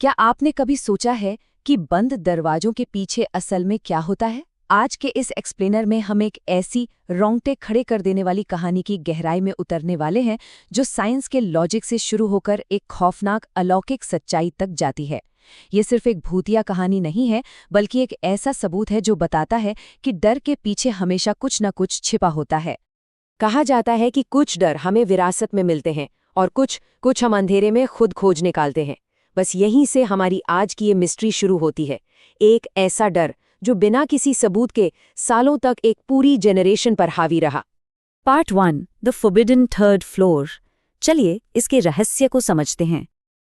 क्या आपने कभी सोचा है कि बंद दरवाजों के पीछे असल में क्या होता है? आज के इस एक्सप्लेनर में हम एक ऐसी रोंगटे खड़े कर देने वाली कहानी की गहराई में उतरने वाले हैं जो साइंस के लॉजिक से शुरू होकर एक खौफनाक अलौकिक सच्चाई तक जाती है। ये सिर्फ एक भूतिया कहानी नहीं है, बल्कि एक ऐसा सबूत है जो बताता है कि डर के पीछे हमेशा कुछ न कुछ छिपा होता है। कहा जाता है कि कुछ डर हमें विरासत में मिलते हैं और कुछ हम अंधेरे में खुद खोज निकालते हैं। बस यहीं से हमारी आज की ये मिस्ट्री शुरू होती है। एक ऐसा डर जो बिना किसी सबूत के सालों तक एक पूरी जनरेशन पर हावी रहा। Part 1 the forbidden third floor. चलिए इसके रहस्य को समझते हैं।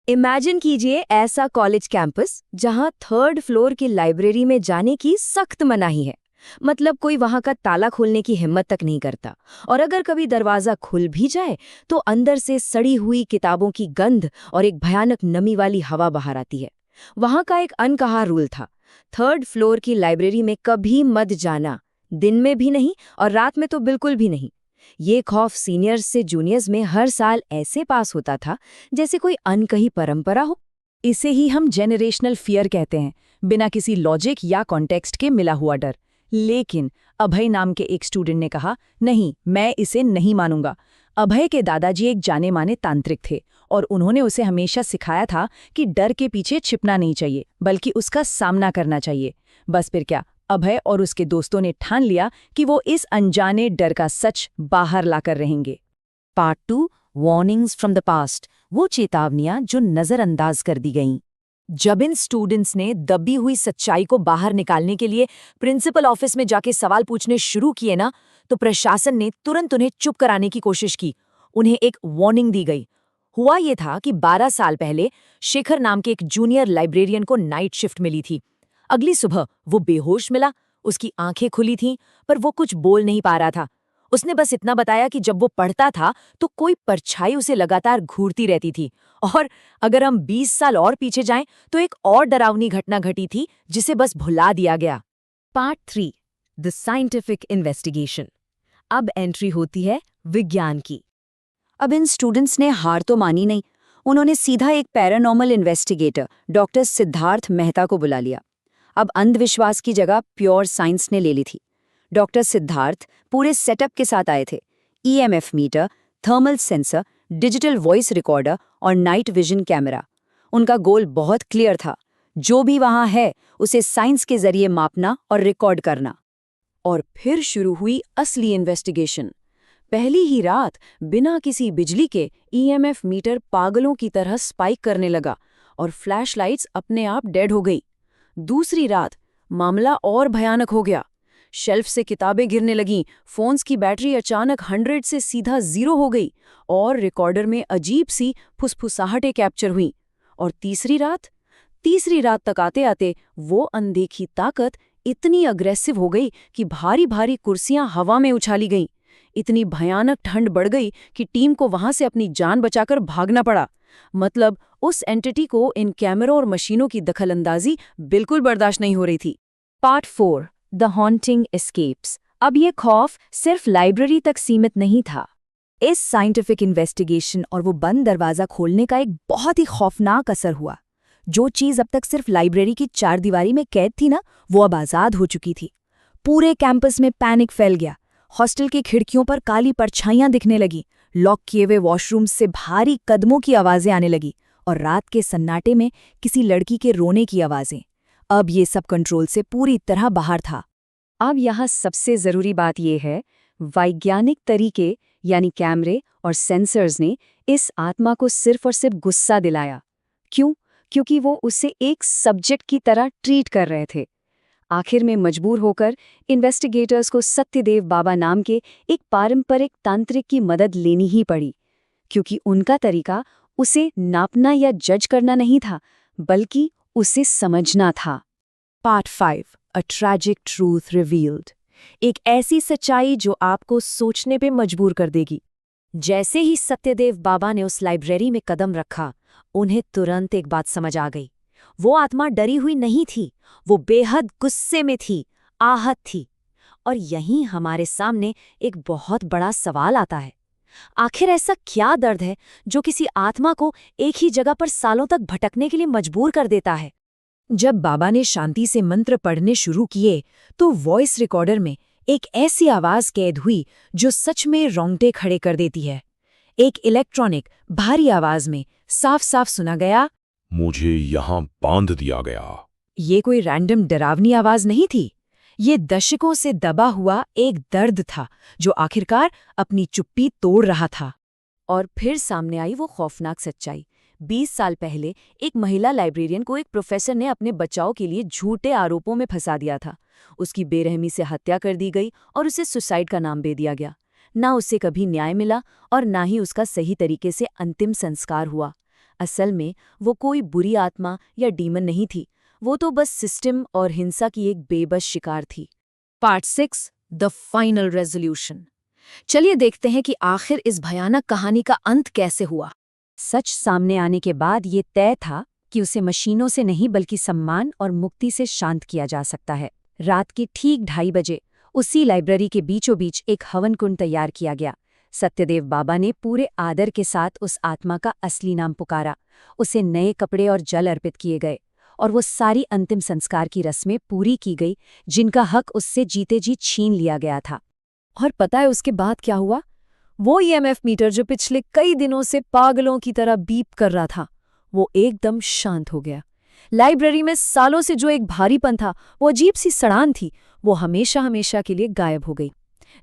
इमेजिन कीजिए ऐसा कॉलेज कैंपस जहां थर्ड फ्लोर की लाइब्रेरी में जाने की सख्त मनाही है। मतलब कोई वहां का ताला खोलने की हिम्मत तक नहीं करता, और अगर कभी दरवाजा खुल भी जाए तो अंदर से सड़ी हुई किताबों की गंध और एक भयानक नमी वाली हवा बाहर आती है। वहां का एक अनकहा रूल था, थर्ड फ्लोर की लाइब्रेरी में कभी मत जाना, दिन में भी नहीं और रात में तो बिल्कुल भी नहीं। ये खौफ सीनियर्स से जूनियर्स में हर साल ऐसे पास होता था जैसे कोई अनकही परंपरा हो। इसे ही हम जेनरेशनल फियर कहते हैं, बिना किसी लॉजिक या कॉन्टेक्स्ट के मिला हुआ डर। लेकिन अभय नाम के एक स्टूडेंट ने कहा, नहीं, मैं इसे नहीं मानूंगा। अभय के दादाजी एक जाने माने तांत्रिक थे और उन्होंने उसे हमेशा सिखाया था कि डर के पीछे छिपना नहीं चाहिए, बल्कि उसका सामना करना चाहिए। बस फिर क्या, अभय और उसके दोस्तों ने ठान लिया कि वो इस अनजाने डर का सच बाहर लाकर रहेंगे। Part 2 warnings from the past. वो चेतावनियां जो नजरअंदाज कर दी गईं। जब इन स्टूडेंट्स ने दबी हुई सच्चाई को बाहर निकालने के लिए प्रिंसिपल ऑफिस में जाके सवाल पूछने शुरू किए ना, तो प्रशासन ने तुरंत उन्हें चुप कराने की कोशिश की। उन्हें एक वार्निंग दी गई। हुआ ये था कि 12 साल पहले शेखर नाम के एक जूनियर लाइब्रेरियन को नाइट शिफ्ट मिली थी। अगली सुबह वो बेहोश मिला। उसकी आंखें खुली थीं, पर वो कुछ बोल नहीं पा रहा था। उसने बस इतना बताया कि जब वो पढ़ता था तो कोई परछाई उसे लगातार घूरती रहती थी। और अगर हम 20 साल और पीछे जाएं तो एक और डरावनी घटना घटी थी जिसे बस भुला दिया गया। Part 3 the scientific investigation. अब एंट्री होती है विज्ञान की। अब इन स्टूडेंट्स ने हार तो मानी नहीं। उन्होंने सीधा एक paranormal investigator doctor Siddharth Mehta को बुला लिया। अब अंधविश्वास की जगह प्योर साइंस ने ले ली थी। डॉक्टर सिद्धार्थ पूरे सेटअप के साथ आए थे। EMF meter, thermal sensor, digital voice recorder और नाइट विजन कैमरा। उनका गोल बहुत क्लियर था, जो भी वहां है उसे साइंस के जरिए मापना और रिकॉर्ड करना। और फिर शुरू हुई असली इन्वेस्टिगेशन। पहली ही रात बिना किसी बिजली के ईएमएफ मीटर पागलों की तरह स्पाइक करने लगा और फ्लैशलाइट्स अपने आप डेड हो गई। दूसरी रात मामला और भयानक हो गया। शेल्फ से किताबें गिरने लगीं, फोन्स की बैटरी अचानक 100 से सीधा 0 हो गई और रिकॉर्डर में अजीब सी फुसफुसाहटें कैप्चर हुईं। और तीसरी रात तक आते आते वो अनदेखी ताकत इतनी अग्रेसिव हो गई कि भारी भारी कुर्सियां हवा में उछाली गईं। इतनी भयानक ठंड बढ़ गई कि टीम को वहां से अपनी जान बचाकर भागना पड़ा। मतलब उस एंटिटी को इन कैमरों और मशीनों की दखलंदाजी बिल्कुल बर्दाश्त नहीं हो रही थी। Part 4 the haunting escapes. अब ये खौफ सिर्फ लाइब्रेरी तक सीमित नहीं था। इस साइंटिफिक इन्वेस्टिगेशन और वो बंद दरवाजा खोलने का एक बहुत ही खौफनाक असर हुआ। जो चीज़ अब तक सिर्फ लाइब्रेरी की 4 दीवारी में कैद थी ना, वो अब आज़ाद हो चुकी थी। पूरे कैंपस में पैनिक फैल गया। हॉस्टल की खिड़कियों पर काली परछाइयां दिखने लगी, लॉक किए हुए वॉशरूम से भारी कदमों की आवाज़ें आने लगी और रात के सन्नाटे में किसी लड़की के रोने की आवाज़ें। अब ये सब कंट्रोल से पूरी तरह बाहर था। अब यहाँ सबसे ज़रूरी बात यह है, वैज्ञानिक तरीके यानी कैमरे और सेंसर्स ने इस आत्मा को सिर्फ और सिर्फ गुस्सा दिलाया। क्यों? क्योंकि वो उसे एक सब्जेक्ट की तरह ट्रीट कर रहे थे। आखिर में मजबूर होकर इन्वेस्टिगेटर्स को सत्यदेव बाबा नाम के एक पारंपरिक तांत्रिक की मदद लेनी ही पड़ी, क्योंकि उनका तरीका उसे नापना या जज करना नहीं था, बल्कि उसे समझना था। पार्ट 5 अ ट्रैजिक ट्रूथ रिवील्ड। एक ऐसी सच्चाई जो आपको सोचने पे मजबूर कर देगी। जैसे ही सत्यदेव बाबा ने उस लाइब्रेरी में कदम रखा, उन्हें तुरंत एक बात समझ आ गई। वो आत्मा डरी हुई नहीं थी, वो बेहद गुस्से में थी, आहत थी। और यहीं हमारे सामने एक बहुत बड़ा सवाल आता है। आखिर ऐसा क्या दर्द है जो किसी आत्मा को एक ही जगह पर सालों तक भटकने के लिए मजबूर कर देता है? जब बाबा ने शांति से मंत्र पढ़ने शुरू किए तो वॉइस रिकॉर्डर में एक ऐसी आवाज कैद हुई जो सच में रोंगटे खड़े कर देती है। एक इलेक्ट्रॉनिक भारी आवाज में साफ साफ सुना गया, मुझे यहाँ बांध दिया गया। ये कोई रैंडम डरावनी आवाज नहीं थी। ये दशकों से दबा हुआ एक दर्द था जो आखिरकार अपनी चुप्पी तोड़ रहा था। और फिर सामने आई वो खौफनाक सच्चाई। 20 साल पहले एक महिला लाइब्रेरियन को एक प्रोफेसर ने अपने बचाव के लिए झूठे आरोपों में फंसा दिया था। उसकी बेरहमी से हत्या कर दी गई और उसे सुसाइड का नाम दे दिया गया। ना उसे कभी न्याय मिला और ना ही उसका सही तरीके से अंतिम संस्कार हुआ। असल में वो कोई बुरी आत्मा या डीमन नहीं थी, वो तो बस सिस्टम और हिंसा की एक बेबस शिकार थी। Part 6 the final resolution. चलिए देखते हैं कि आखिर इस भयानक कहानी का अंत कैसे हुआ। सच सामने आने के बाद ये तय था कि उसे मशीनों से नहीं बल्कि सम्मान और मुक्ति से शांत किया जा सकता है। रात के ठीक 2:30 बजे उसी लाइब्रेरी के बीचों बीच एक हवन कुंड तैयार किया गया। सत्यदेव बाबा ने पूरे आदर के साथ उस आत्मा का असली नाम पुकारा। उसे नए कपड़े और जल अर्पित किए गए और वो सारी अंतिम संस्कार की रस्में पूरी की गई जिनका हक उससे जीते जी छीन लिया गया था। और पता है उसके बाद क्या हुआ? वो ईएमएफ मीटर जो पिछले कई दिनों से पागलों की तरह बीप कर रहा था, वो एकदम शांत हो गया। लाइब्रेरी में सालों से जो एक भारीपन था, वो अजीब सी सड़ान थी, वो हमेशा हमेशा के लिए गायब हो गई।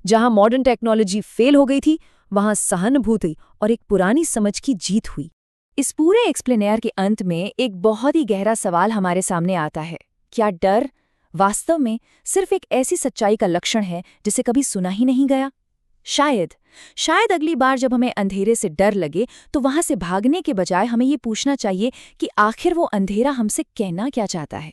जहां मॉडर्न टेक्नोलॉजी फेल हो गई थी, वहां सहानुभूति और एक पुरानी समझ की जीत हुई। इस पूरे एक्सप्लेनेयर के अंत में एक बहुत ही गहरा सवाल हमारे सामने आता है। क्या डर वास्तव में सिर्फ एक ऐसी सच्चाई का लक्षण है जिसे कभी सुना ही नहीं गया? शायद अगली बार जब हमें अंधेरे से डर लगे तो वहां से भागने के बजाय हमें ये पूछना चाहिए कि आखिर वो अंधेरा हमसे कहना क्या चाहता है।